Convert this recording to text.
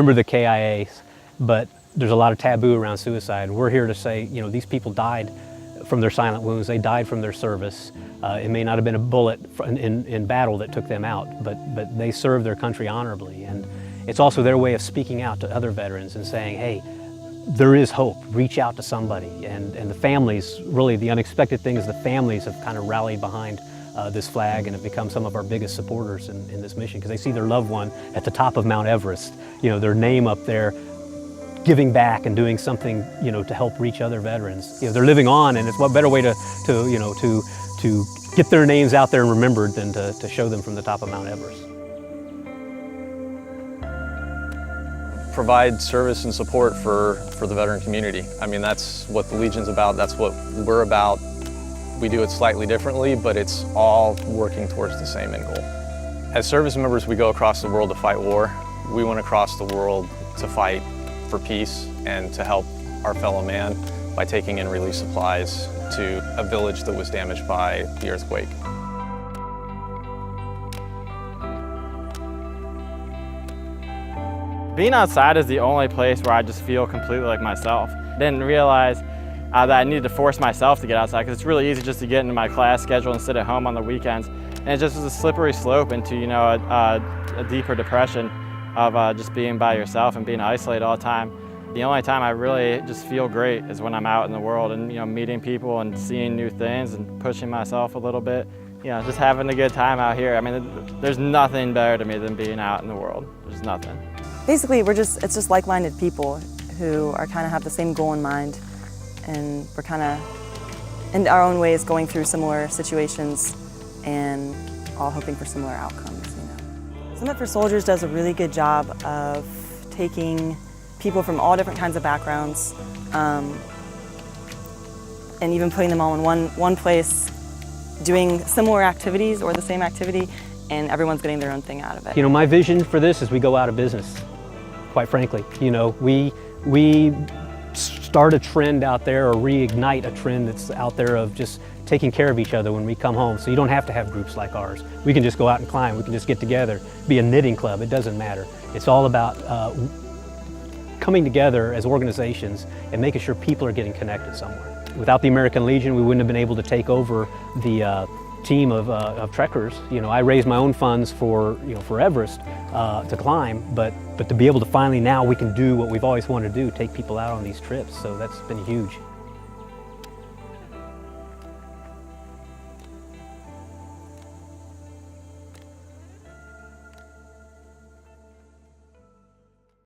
remember the KIAs, but there's a lot of taboo around suicide. We're here to say, you know, these people died from their silent wounds. They died from their service. It may not have been a bullet in battle that took them out, but they served their country honorably. And it's also their way of speaking out to other veterans and saying, hey, there is hope. Reach out to somebody. And the families, really the unexpected thing is the families have kind of rallied behind this flag and have become some of our biggest supporters in this mission, because they see their loved one at the top of Mount Everest, you know, their name up there, giving back and doing something, you know, to help reach other veterans. You know, they're living on, and it's what better way to get their names out there and remembered than to show them from the top of Mount Everest. Provide service and support for the veteran community. I mean, that's what the Legion's about, that's what we're about. We do it slightly differently, but it's all working towards the same end goal. As service members, we go across the world to fight war. We went across the world to fight for peace and to help our fellow man by taking in relief supplies to a village that was damaged by the earthquake. Being outside is the only place where I just feel completely like myself. I didn't realize that I needed to force myself to get outside, because it's really easy just to get into my class schedule and sit at home on the weekends. And it just was a slippery slope into, you know, a deeper depression of just being by yourself and being isolated all the time. The only time I really just feel great is when I'm out in the world and, you know, meeting people and seeing new things and pushing myself a little bit. You know, just having a good time out here. I mean, there's nothing better to me than being out in the world. There's nothing. Basically, it's just like-minded people who are kind of have the same goal in mind, and we're kind of, in our own ways, going through similar situations and all hoping for similar outcomes, you know. Summit for Soldiers does a really good job of taking people from all different kinds of backgrounds and even putting them all in one place, doing similar activities or the same activity, and everyone's getting their own thing out of it. You know, my vision for this is we go out of business, quite frankly. You know, we start a trend out there, or reignite a trend that's out there of just taking care of each other when we come home. So you don't have to have groups like ours. We can just go out and climb. We can just get together, be a knitting club. It doesn't matter. It's all about coming together as organizations and making sure people are getting connected somewhere. Without the American Legion, we wouldn't have been able to take over the team of trekkers. You know, I raised my own funds for Everest to climb, but to be able to finally, now we can do what we've always wanted to do, take people out on these trips. So that's been huge.